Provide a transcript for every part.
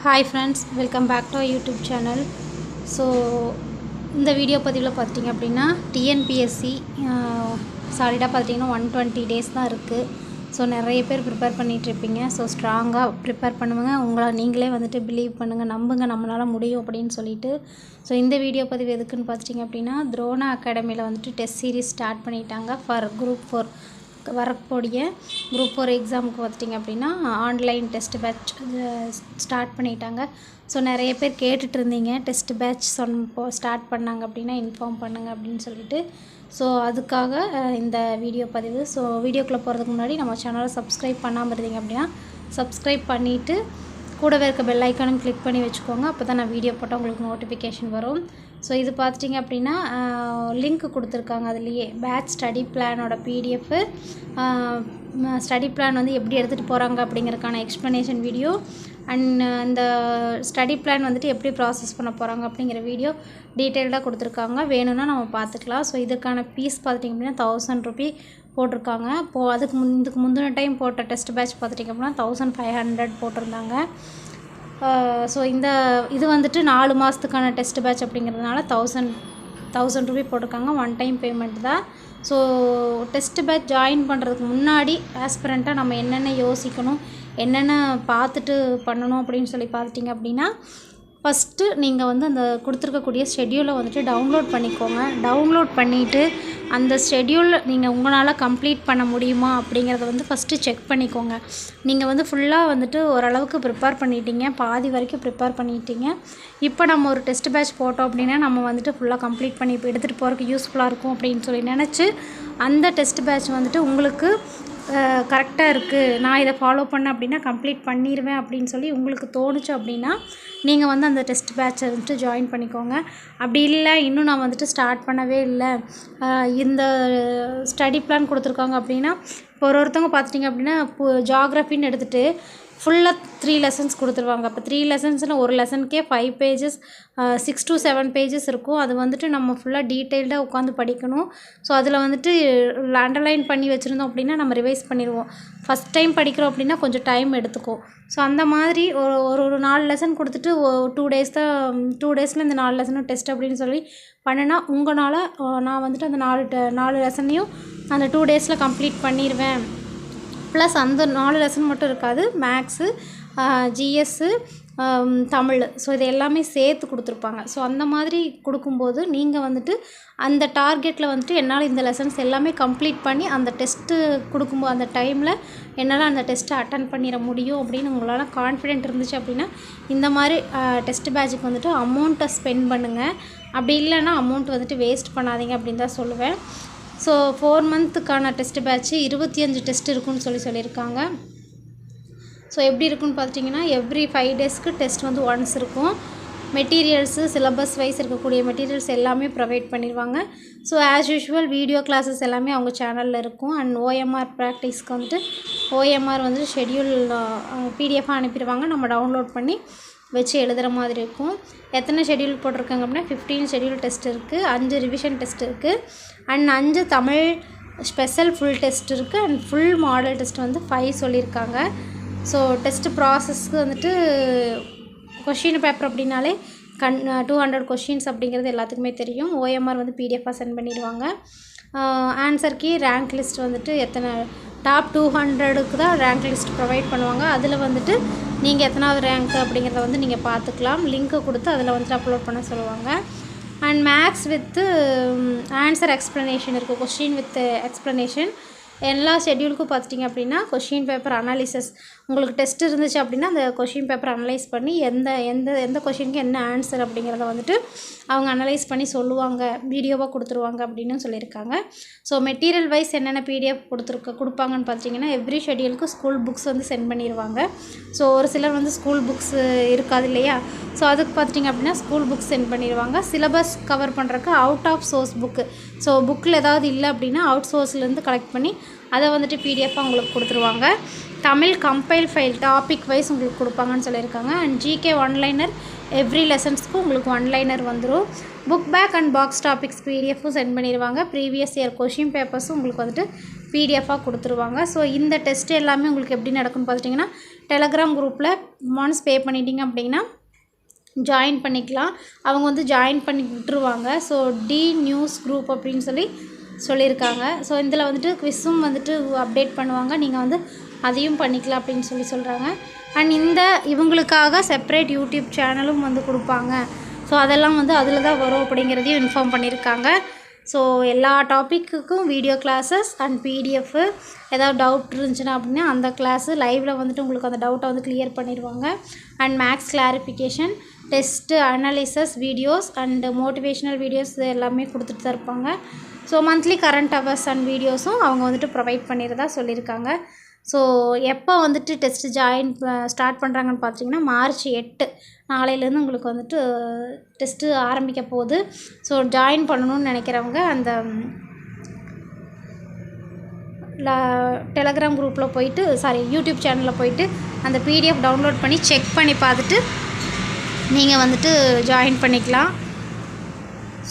Hi friends, welcome back to our YouTube channel. So இந்த video பதிவில் பார்த்திங்க அப்படின்னா டிஎன்பிஎஸ்சி சாலிடாக பார்த்திங்கன்னா 120 டேஸ் தான் இருக்குது. ஸோ நிறைய பேர் ப்ரிப்பேர் பண்ணிகிட்ருப்பீங்க. ஸோ ஸ்ட்ராங்காக ப்ரிப்பேர் பண்ணுவாங்க. உங்களை நீங்களே வந்துட்டு பிலீவ் பண்ணுங்கள், நம்புங்க, நம்மளால் முடியும் அப்படின்னு சொல்லிட்டு. ஸோ இந்த வீடியோ பதிவு எதுக்குன்னு பார்த்திங்க அப்படின்னா துரோணா அகாடமியில் வந்துட்டு டெஸ்ட் சீரிஸ் ஸ்டார்ட் பண்ணிட்டாங்க ஃபார் குரூப் 4 வரக்கூடிய குரூப் 4 எக்ஸாமுக்கு பார்த்திங்க அப்படின்னா ஆன்லைன் டெஸ்ட் பேட்ச் ஸ்டார்ட் பண்ணிட்டாங்க. ஸோ நிறைய பேர் கேட்டுட்டு இருந்தீங்க டெஸ்ட் பேட்ச் ஸ்டார்ட் பண்ணாங்க அப்படின்னா இன்ஃபார்ம் பண்ணுங்கள் அப்படின்னு சொல்லிட்டு. ஸோ அதுக்காக இந்த வீடியோ பதிவு. ஸோ வீடியோக்குள்ளே போகிறதுக்கு முன்னாடி நம்ம சேனலை சப்ஸ்கிரைப் பண்ணாமல் இருந்தீங்க அப்படின்னா சப்ஸ்கிரைப் பண்ணிவிட்டு கூடவே இருக்க பெல் ஐக்கானும் கிளிக் பண்ணி வச்சுக்கோங்க. அப்போ தான் நான் வீடியோ போட்டால் உங்களுக்கு நோட்டிஃபிகேஷன் வரும். ஸோ இது பார்த்துட்டிங்க அப்படின்னா லிங்க் கொடுத்துருக்காங்க. அதுலேயே பேட்ச் ஸ்டடி பிளானோட பிடிஎஃப், ஸ்டடி பிளான் வந்து எப்படி எடுத்துகிட்டு போகிறாங்க அப்படிங்கிறதுக்கான எக்ஸ்ப்ளனேஷன் வீடியோ அண்ட் இந்த ஸ்டடி பிளான் வந்துட்டு எப்படி ப்ராசஸ் பண்ண போகிறாங்க அப்படிங்கிற வீடியோ டீட்டெயில்டாக கொடுத்துருக்காங்க. வேணும்னா நம்ம பார்த்துக்கலாம். ஸோ இதுக்கான ஃபீஸ் பார்த்துட்டிங்க அப்படின்னா 1000 ரூபி போட்டிருக்காங்க. இதுக்கு முந்தின டைம் போட்ட டெஸ்ட் பேட்ச் பார்த்துட்டிங்க அப்படின்னா 1500 போட்டிருந்தாங்க. ஸோ இது வந்துட்டு 4 மாதத்துக்கான டெஸ்ட் பேட்ச் அப்படிங்கிறதுனால 1000 ரூபி போட்டிருக்காங்க. ஒன் டைம் பேமெண்ட் தான். ஸோ டெஸ்ட் பேட்ச் ஜாயின் பண்ணுறதுக்கு முன்னாடி ஆஸ்பிரண்ட்டாக நம்ம என்னென்ன யோசிக்கணும், என்னென்ன பார்த்துட்டு பண்ணணும் அப்படின்னு சொல்லி பார்த்துட்டிங்க அப்படின்னா ஃபஸ்ட்டு நீங்கள் வந்து அந்த கொடுத்துருக்கக்கூடிய ஷெட்யூலை வந்துட்டு டவுன்லோட் பண்ணிக்கோங்க. டவுன்லோட் பண்ணிவிட்டு அந்த ஷெட்யூல் நீங்கள் உங்களால் கம்ப்ளீட் பண்ண முடியுமா அப்படிங்கிறத வந்து ஃபஸ்ட்டு செக் பண்ணிக்கோங்க. நீங்கள் வந்து ஃபுல்லாக வந்துட்டு ஓரளவுக்கு ப்ரிப்பேர் பண்ணிட்டீங்க, பாதி வரைக்கும் ப்ரிப்பேர் பண்ணிட்டீங்க. இப்போ நம்ம ஒரு டெஸ்ட் பேட்ச் போட்டோம் அப்படின்னா நம்ம வந்துட்டு ஃபுல்லாக கம்ப்ளீட் பண்ணி இப்போ எடுத்துகிட்டு போகிறதுக்கு யூஸ்ஃபுல்லாக இருக்கும் அப்படின்னு சொல்லி நினச்சி அந்த டெஸ்ட் பேட்ச் வந்துட்டு உங்களுக்கு கரெக்டாக இருக்குது, நான் இதை ஃபாலோ பண்ணேன் அப்படின்னா கம்ப்ளீட் பண்ணிடுவேன் அப்படின்னு சொல்லி உங்களுக்கு தோணுச்சு அப்படின்னா நீங்கள் வந்து அந்த டெஸ்ட் பேட்சை வந்துட்டு ஜாயின் பண்ணிக்கோங்க. அப்படி இல்லை இன்னும் நான் வந்துட்டு ஸ்டார்ட் பண்ணவே இல்லை, இந்த ஸ்டடி பிளான் கொடுத்துருக்காங்க அப்படின்னா இப்போ ஒருத்தவங்க பார்த்துட்டிங்க அப்படின்னா ஜியாகிரஃபின்னு எடுத்துகிட்டு ஃபுல்லாக 3 லெசன்ஸ் கொடுத்துருவாங்க. அப்போ 3 லெசன்ஸில் ஒரு லெசனுக்கே 5 பேஜஸ் 6 to 7 பேஜஸ் இருக்கும். அது வந்துட்டு நம்ம ஃபுல்லாக டீட்டெயில்டாக உட்காந்து படிக்கணும். ஸோ அதில் வந்துட்டு அண்டர்லைன் பண்ணி வச்சுருந்தோம் அப்படின்னா நம்ம ரிவைஸ் பண்ணிடுவோம். ஃபஸ்ட் டைம் படிக்கிறோம் அப்படின்னா கொஞ்சம் டைம் எடுத்துக்கும். ஸோ அந்த மாதிரி ஒரு 4 லெசன் கொடுத்துட்டு 2 டேஸ் தான், 2 டேஸில் இந்த 4 லெசனும் டெஸ்ட் அப்படின்னு சொல்லி பண்ணினா உங்களால் நான் வந்துட்டு அந்த 4 லெசனையும் அந்த 2 டேஸில் கம்ப்ளீட் பண்ணிடுவேன். ப்ளஸ் அந்த 4 லெசன் மட்டும் இருக்காது, மேக்ஸு, ஜிஎஸ்ஸு, தமிழ், ஸோ இது எல்லாமே சேர்த்து கொடுத்துருப்பாங்க. ஸோ அந்த மாதிரி கொடுக்கும்போது நீங்கள் வந்துட்டு அந்த டார்கெட்டில் வந்துட்டு என்னால் இந்த லெசன்ஸ் எல்லாமே கம்ப்ளீட் பண்ணி அந்த டெஸ்ட்டு கொடுக்கும்போது அந்த டைமில் என்னால் அந்த டெஸ்ட்டை அட்டன் பண்ணிட முடியும் அப்படின்னு உங்களால் கான்ஃபிடென்ட் இருந்துச்சு அப்படின்னா இந்த மாதிரி டெஸ்ட் பேட்சுக்கு வந்துட்டு அமௌண்ட்டை ஸ்பெண்ட் பண்ணுங்கள். அப்படி இல்லைன்னா அமௌண்ட் வந்துட்டு வேஸ்ட் பண்ணாதீங்க அப்படின்னு தான் சொல்லுவேன். ஸோ 4 மந்த்துக்கான டெஸ்ட் பேட்ச்சு 25 டெஸ்ட் இருக்குன்னு சொல்லியிருக்காங்க. ஸோ எப்படி இருக்குன்னு பார்த்துட்டிங்கன்னா எவ்ரி 5 டேஸ்க்கு டெஸ்ட் வந்து ஒன்ஸ் இருக்கும். மெட்டீரியல்ஸு சிலபஸ் வைஸ் இருக்கக்கூடிய மெட்டீரியல்ஸ் எல்லாமே ப்ரொவைட் பண்ணிடுவாங்க. So as usual video classes எல்லாமே அவங்க சேனலில் இருக்கும். அண்ட் ஓஎம்ஆர் ப்ராக்டிஸ்க்கு வந்துட்டு ஓஎம்ஆர் வந்து ஷெட்யூல் பிடிஎஃபாக அனுப்பிடுவாங்க. நம்ம டவுன்லோட் பண்ணி வச்சு எழுதுகிற மாதிரி இருக்கும். எத்தனை ஷெட்யூல் போட்டிருக்காங்க அப்படின்னா 15 ஷெட்யூல் டெஸ்ட் இருக்குது, 5 ரிவிஷன் டெஸ்ட் இருக்குது, and 5 Tamil special full test இருக்குது, அண்ட் ஃபுல் மாடல் டெஸ்ட் வந்து 5 சொல்லியிருக்காங்க. ஸோ டெஸ்ட் ப்ராசஸ்க்கு வந்துட்டு கொஷின் பேப்பர் அப்படின்னாலே 200 கொஷின்ஸ் அப்படிங்கிறது எல்லாத்துக்குமே தெரியும். ஓஎம்ஆர் வந்து பிடிஎஃபாக சென்ட் பண்ணிடுவாங்க. ஆன்சர் கீ, ரேங்க் லிஸ்ட் வந்துட்டு எத்தனை டாப் 200க்கு தான் ரேங்க் லிஸ்ட் ப்ரொவைட் பண்ணுவாங்க. அதில் வந்துட்டு நீங்கள் எத்தனாவது ரேங்க் அப்படிங்கிறத வந்து நீங்கள் பார்த்துக்கலாம். லிங்க்கு கொடுத்து அதில் வந்துட்டு அப்லோட் பண்ண சொல்லுவாங்க. And maths with answer explanation இருக்குது, கொஷின் வித் எக்ஸ்ப்ளனேஷன். எல்லா ஷெட்யூலுக்கும் பார்த்துட்டிங்க அப்படின்னா கொஷின் பேப்பர் அனாலிசிஸ், உங்களுக்கு டெஸ்ட் இருந்துச்சு அப்படின்னா அந்த கொஷின் பேப்பர் அனலைஸ் பண்ணி எந்த கொஷினுக்கு என்ன ஆன்சர் அப்படிங்கிறத வந்துட்டு அவங்க அனலைஸ் பண்ணி சொல்லுவாங்க, வீடியோவாக கொடுத்துருவாங்க அப்படின்னு சொல்லியிருக்காங்க. ஸோ மெட்டீரியல் வைஸ் என்னென்ன பிடிஎஃப் கொடுப்பாங்கன்னு பார்த்திங்கன்னா எவ்ரி ஷெட்யூலுக்கு ஸ்கூல் புக்ஸ் வந்து சென்ட் பண்ணிடுவாங்க. ஸோ ஒரு சிலர் வந்து ஸ்கூல் புக்ஸ் இருக்காது இல்லையா, ஸோ அதுக்கு பார்த்திட்டிங்க அப்படின்னா ஸ்கூல் புக்ஸ் சென்ட் பண்ணிடுவாங்க. சிலபஸ் கவர் பண்ணுறதுக்கு out of source book, so புக்கில் ஏதாவது இல்லை அப்படின்னா அவுட் சோர்ஸ்லேருந்து கலெக்ட் பண்ணி அதை வந்துட்டு பிடிஎஃபாக உங்களுக்கு கொடுத்துருவாங்க. Tamil compile file topic wise உங்களுக்கு கொடுப்பாங்கன்னு சொல்லியிருக்காங்க. அண்ட் ஜிகே ஒன்லைனர் எவ்ரி லெசன்ஸ்க்கு உங்களுக்கு ஒன்லைனர் வந்துடும். Book back and box topics பிடிஎஃப்பும் சென்ட் பண்ணிடுவாங்க. ப்ரீவியஸ் இயர் கொஷின் பேப்பர்ஸும் உங்களுக்கு வந்துட்டு பிடிஎஃபாக கொடுத்துருவாங்க. ஸோ இந்த டெஸ்ட் எல்லாமே உங்களுக்கு எப்படி நடக்கும்னு பார்த்துட்டிங்கன்னா, டெலகிராம் குரூப்பில் ஒன்ஸ் பே பண்ணிட்டீங்க அப்படின்னா ஜாயின் பண்ணிக்கலாம். அவங்க வந்து ஜாயின் பண்ணி விட்டுருவாங்க. ஸோ டி நியூஸ் குரூப் அப்படின்னு சொல்லியிருக்காங்க. ஸோ இதில் வந்துட்டு குவிஸும் வந்துட்டு அப்டேட் பண்ணுவாங்க. நீங்கள் வந்து அதையும் பண்ணிக்கலாம் அப்படின்னு சொல்கிறாங்க. அண்ட் இவங்களுக்காக செப்பரேட் யூடியூப் சேனலும் வந்து கொடுப்பாங்க. ஸோ அதெல்லாம் வந்து அதில் தான் வரும் அப்படிங்கிறதையும் இன்ஃபார்ம் பண்ணியிருக்காங்க. ஸோ எல்லா டாப்பிக்குக்கும் வீடியோ கிளாஸஸ் அண்ட் பிடிஎஃப் ஏதாவது டவுட் இருந்துச்சுன்னா அப்படின்னா அந்த கிளாஸு லைவில் வந்துட்டு உங்களுக்கு அந்த டவுட்டை வந்து கிளியர் பண்ணிடுவாங்க. And maths clarification, test analysis videos and motivational videos எல்லாமே கொடுத்துட்டு தான் இருப்பாங்க. So monthly current affairs and வீடியோஸும் அவங்க வந்துட்டு ப்ரொவைட் பண்ணிடுறதா சொல்லியிருக்காங்க. ஸோ எப்போ வந்துட்டு டெஸ்ட்டு ஸ்டார்ட் பண்ணுறாங்கன்னு பார்த்தீங்கன்னா மார்ச் 8 நாளையிலேருந்து உங்களுக்கு வந்துட்டு டெஸ்ட்டு ஆரம்பிக்க போகுது. ஸோ ஜாயின் பண்ணணும்னு நினைக்கிறவங்க அந்த டெலகிராம் குரூப்பில் போயிட்டு யூடியூப் சேனலில் போயிட்டு அந்த பிடிஎஃப் டவுன்லோட் பண்ணி செக் பண்ணி பார்த்துட்டு நீங்கள் வந்துட்டு ஜாயின் பண்ணிக்கலாம்.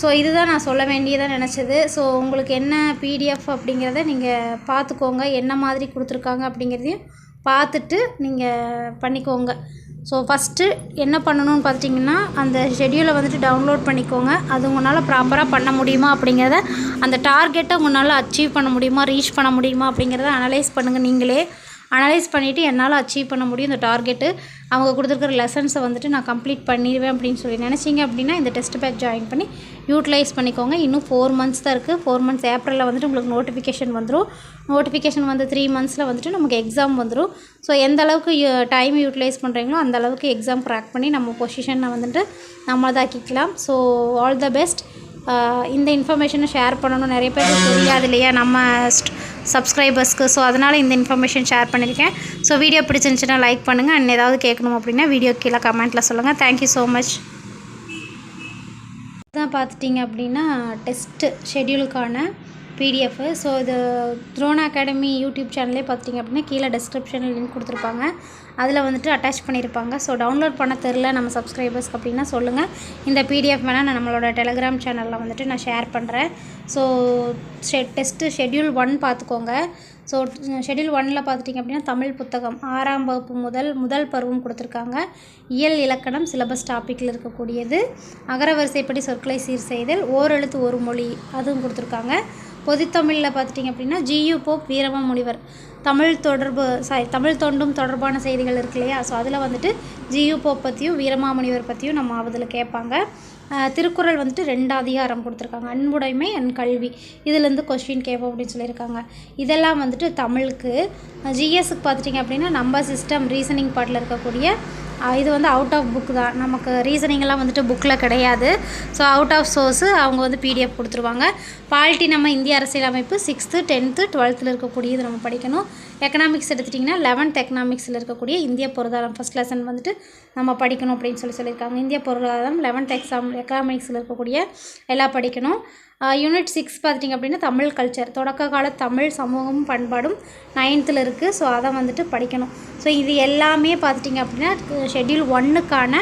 ஸோ இதுதான் நான் சொல்ல வேண்டியதாக நினச்சது. ஸோ உங்களுக்கு என்ன பிடிஎஃப் அப்படிங்கிறத நீங்கள் பார்த்துக்கோங்க, என்ன மாதிரி கொடுத்துருக்காங்க அப்படிங்கிறதையும் பார்த்துட்டு நீங்கள் பண்ணிக்கோங்க. ஸோ ஃபஸ்ட்டு என்ன பண்ணணும்னு பார்த்திங்கன்னா அந்த ஷெட்யூலை வந்துட்டு டவுன்லோட் பண்ணிக்கோங்க. அது உங்களால் ப்ராப்பராக பண்ண முடியுமா அப்படிங்கிறத, அந்த டார்கெட்டை உங்களால் அச்சீவ் பண்ண முடியுமா, ரீச் பண்ண முடியுமா அப்படிங்கிறத அனலைஸ் பண்ணுங்கள். நீங்களே அனலைஸ் பண்ணிவிட்டு என்னால் அச்சீவ் பண்ண முடியும் இந்த டார்கெட்டு, அவங்க கொடுத்துருக்குற லெசன்ஸை வந்துட்டு நான் கம்ப்ளீட் பண்ணிடுவேன் அப்படின்னு சொல்லி நினச்சிங்க அப்படின்னா இந்த டெஸ்ட் பேட்ச் ஜாயின் பண்ணி யூட்டிலைஸ் பண்ணிக்கோங்க. இன்னும் 4 months தான் இருக்குது. 4 months ஏப்ரலில் வந்துட்டு உங்களுக்கு நோட்டிஃபிகேஷன் வந்துடும். நோட்டிஃபிகேஷன் வந்து 3 monthsல வந்துட்டு நமக்கு எக்ஸாம் வந்துடும். ஸோ எந்த அளவுக்கு டைம் யூட்டிலைஸ் பண்ணுறீங்களோ அந்த அளவுக்கு எக்ஸாம் க்ராக் பண்ணி நம்ம பொசிஷனை வந்துட்டு நம்மளதாக்கிக்கலாம். So all the best. இந்த இன்ஃபர்மேஷனை ஷேர் பண்ணணும், நிறைய பேருக்கு தெரியாது இல்லையா நம்ம சப்ஸ்கிரைபர்ஸ்க்கு. ஸோ அதனால் இந்த இன்ஃபர்மேஷன் ஷேர் பண்ணியிருக்கேன். ஸோ வீடியோ பிடிச்சிருந்துச்சுன்னா லைக் பண்ணுங்கள். அண்ட் ஏதாவது கேட்கணும் அப்படின்னா வீடியோ கீழே கமெண்ட்டில் சொல்லுங்கள். Thank you so much. தான் பார்த்துட்டிங்க அப்படின்னா டெஸ்ட்டு ஷெட்யூலுக்கான பிடிஎஃப். ஸோ இது த்ரோன் அகாடமி யூடியூப் சேனல்லே பார்த்திங்க அப்படின்னா கீழே டிஸ்கிரிப்ஷனில் லிங்க் கொடுத்துருப்பாங்க, அதில் வந்துட்டு அட்டாச் பண்ணியிருப்பாங்க. ஸோ டவுன்லோட் பண்ண தெரில நம்ம சப்ஸ்கிரைபர்ஸ்க்கு அப்படின்னா சொல்லுங்கள். இந்த பிடிஎஃப் வேணால் நான் நம்மளோட டெலகிராம் சேனலில் வந்துட்டு நான் ஷேர் பண்ணுறேன். ஸோ டெஸ்ட்டு ஷெட்யூல் 1 பார்த்துக்கோங்க. ஸோ ஷெட்யூல் 1ல் பார்த்துட்டிங்க அப்படின்னா தமிழ் புத்தகம் 6ஆம் வகுப்பு முதல் பருவம் கொடுத்துருக்காங்க. இயல் இலக்கணம் சிலபஸ் டாப்பிக்கில் இருக்கக்கூடியது. அகரவரிசைப்படி சொற்களை சீர் செய்தல், ஓரெழுத்து ஒரு மொழி அதுவும் கொடுத்துருக்காங்க. பொதுத்தமிழில் பார்த்துட்டிங்க அப்படின்னா ஜியு போப் வீரமாமுனிவர் தமிழ் தொண்டும் தொடர்பான செய்திகள் இருக்கு இல்லையா. ஸோ அதில் வந்துட்டு ஜியு போப் பற்றியும் வீரமாமுனிவர் பற்றியும் நம்ம அதில் கேட்பாங்க. திருக்குறள் வந்துட்டு 2 அதிகாரம் கொடுத்துருக்காங்க, அன்புடைமை அண்ட் கல்வி. இதுலேருந்து கொஸ்டின் கேட்போம் அப்படின்னு சொல்லியிருக்காங்க. இதெல்லாம் வந்துட்டு தமிழுக்கு. ஜிஎஸ்க்கு பார்த்துட்டிங்க அப்படின்னா நம்ம சிஸ்டம் ரீசனிங் பார்ட்டில் இருக்கக்கூடிய இது வந்து அவுட் ஆஃப் புக் தான், நமக்கு ரீசனிங்கெல்லாம் வந்துட்டு புக்கில் கிடையாது. ஸோ அவுட் ஆஃப் சோர்ஸு அவங்க வந்து பிடிஎஃப் கொடுத்துருவாங்க. பாலிட்டி நம்ம இந்திய அரசியலமைப்பு 6th 10th 12th இது நம்ம படிக்கணும். எக்கனாமிக்ஸ் எடுத்துட்டிங்கன்னா 11th எக்கனாமிக்ஸில் இருக்கக்கூடிய இந்திய பொருளாதாரம் ஃபஸ்ட் லெசன் வந்துட்டு நம்ம படிக்கணும் அப்படின்னு சொல்லியிருக்காங்க. இந்திய பொருளாதாரம் 11th எக்கனாமிக்ஸில் இருக்கக்கூடிய எல்லாம் படிக்கணும். யூனிட் 6 பார்த்திங்க அப்படின்னா தமிழ் கல்ச்சர், தொடக்க கால தமிழ் சமூகமும் பண்பாடும் 9th இருக்குது. ஸோ அதை வந்துட்டு படிக்கணும். ஸோ இது எல்லாமே பார்த்துட்டிங்க அப்படின்னா ஷெட்யூல் 1க்கான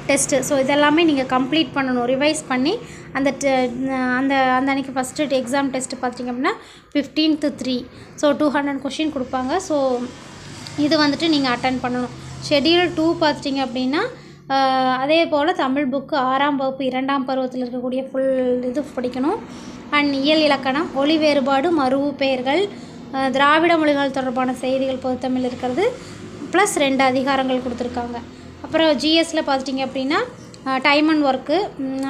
டெஸ்ட்டு. ஸோ இதெல்லாமே நீங்கள் கம்ப்ளீட் பண்ணணும், ரிவைஸ் பண்ணி அந்த அன்றைக்கி ஃபஸ்ட்டு எக்ஸாம் டெஸ்ட்டு பார்த்திங்க அப்படின்னா 15th 3. ஸோ 200 கொஷின் கொடுப்பாங்க. ஸோ இது வந்துட்டு நீங்கள் அட்டன் பண்ணணும். ஷெட்யூல் 2 பார்த்துட்டிங்க அப்படின்னா அதே போல் தமிழ் புக்கு 6ஆம் வகுப்பு 2ஆம் பருவத்தில் இருக்கக்கூடிய ஃபுல் இது படிக்கணும். அண்ட் இயல் இலக்கணம், ஒளி வேறுபாடு, மருவு பெயர்கள், திராவிட மொழிகள் தொடர்பான செய்திகள் பொதுத்தமிழ் இருக்கிறது, ப்ளஸ் 2 அதிகாரங்கள் கொடுத்துருக்காங்க. அப்புறம் ஜிஎஸ்சில் பார்த்துட்டிங்க அப்படின்னா டைம் அண்ட் ஒர்க்கு.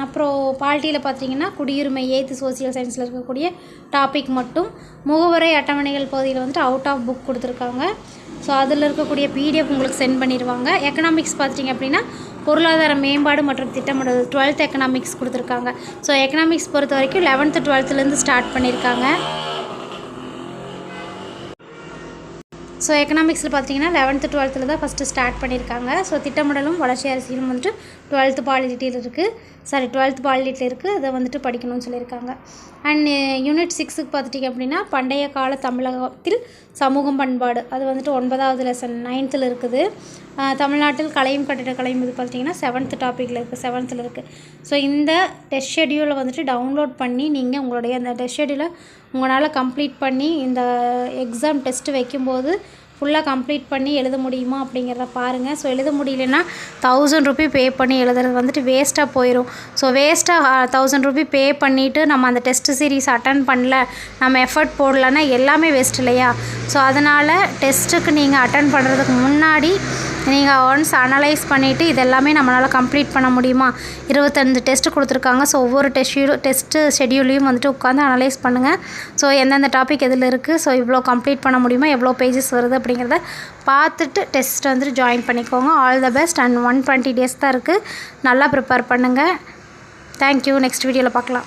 அப்புறம் பாலிட்டியில் பார்த்திங்கன்னா குடியுரிமை 8th சோசியல் சயின்ஸில் இருக்கக்கூடிய டாபிக் மட்டும். முகவரை அட்டவணைகள் பகுதியில் வந்துட்டு அவுட் ஆஃப் புக் கொடுத்துருக்காங்க. ஸோ அதில் இருக்கக்கூடிய பிடிஎஃப் உங்களுக்கு சென்ட் பண்ணிடுவாங்க. எக்கனாமிக்ஸ் பார்த்திங்க அப்படின்னா பொருளாதார மேம்பாடு மற்றும் திட்டமிடல் 12th எக்கனாமிக்ஸ் கொடுத்துருக்காங்க. ஸோ எக்கனாமிக்ஸ் பொறுத்த வரைக்கும் 11th 12th ஸ்டார்ட் பண்ணியிருக்காங்க. ஸோ எக்கனாமிக்ஸில் பார்த்தீங்கன்னா 11th 12th தான் ஃபஸ்ட்டு ஸ்டார்ட் பண்ணியிருக்காங்க. ஸோ திட்டமிடலும் வளர்ச்சி அரசியலும் வந்துட்டு 12th பாலிட்டியில் இருக்குது, 12th பாலிட்டியில் இருக்குது, அதை வந்துட்டு படிக்கணும்னு சொல்லியிருக்காங்க. அண்ட் யூனிட் 6க்கு பார்த்துட்டிங்க அப்படின்னா பண்டைய கால தமிழகத்தில் சமூகம் பண்பாடு, அது வந்துட்டு 9th லெசன் 9th இருக்குது. தமிழ்நாட்டில் கலையும் கட்டிடக்கலையும் இது பார்த்திங்கன்னா 7th டாப்பிக்கில் இருக்குது, 7th இருக்குது. ஸோ இந்த டெஸ்ட் ஷெட்யூலை வந்துட்டு டவுன்லோட் பண்ணி நீங்கள் உங்களுடைய அந்த டெஸ்ட் ஷெட்யூலை உங்களால் கம்ப்ளீட் பண்ணி இந்த எக்ஸாம் டெஸ்ட்டு வைக்கும்போது ஃபுல்லாக கம்ப்ளீட் பண்ணி எழுத முடியுமா அப்படிங்கிறத பாருங்கள். ஸோ எழுத முடியலன்னா 1000 ரூபி பே பண்ணி எழுதுறது வந்துட்டு வேஸ்ட்டாக போயிடும். ஸோ வேஸ்ட்டாக 1000 ரூபி பே பண்ணிவிட்டு நம்ம அந்த டெஸ்ட் சீரிஸ் அட்டன் பண்ணல, நம்ம எஃபர்ட் போடலன்னா எல்லாமே வேஸ்ட் இல்லையா? ஸோ அதனால் டெஸ்ட்டுக்கு நீங்கள் அட்டன் பண்ணுறதுக்கு முன்னாடி நீங்கள் ஒன்ஸ் அனலைஸ் பண்ணிவிட்டு இதெல்லாமே நம்மளால் கம்ப்ளீட் பண்ண முடியுமா? 25 டெஸ்ட்டு கொடுத்துருக்காங்க. ஸோ ஒவ்வொரு டெஸ்ட்டு ஷெட்யூலையும் வந்துட்டு உட்காந்து அனலைஸ் பண்ணுங்கள். ஸோ எந்தெந்த டாபிக் எதில் இருக்குது, ஸோ இவ்வளோ கம்ப்ளீட் பண்ண முடியுமா, எவ்வளோ பேஜஸ் வருது அப்படிங்கிறத பார்த்துட்டு டெஸ்ட் வந்துட்டு ஜாயின் பண்ணிக்கோங்க. All the best. And 120 days தான் இருக்குது. நல்லா ப்ரிப்பேர் பண்ணுங்கள். தேங்க்யூ. நெக்ஸ்ட் வீடியோவில் பார்க்கலாம்.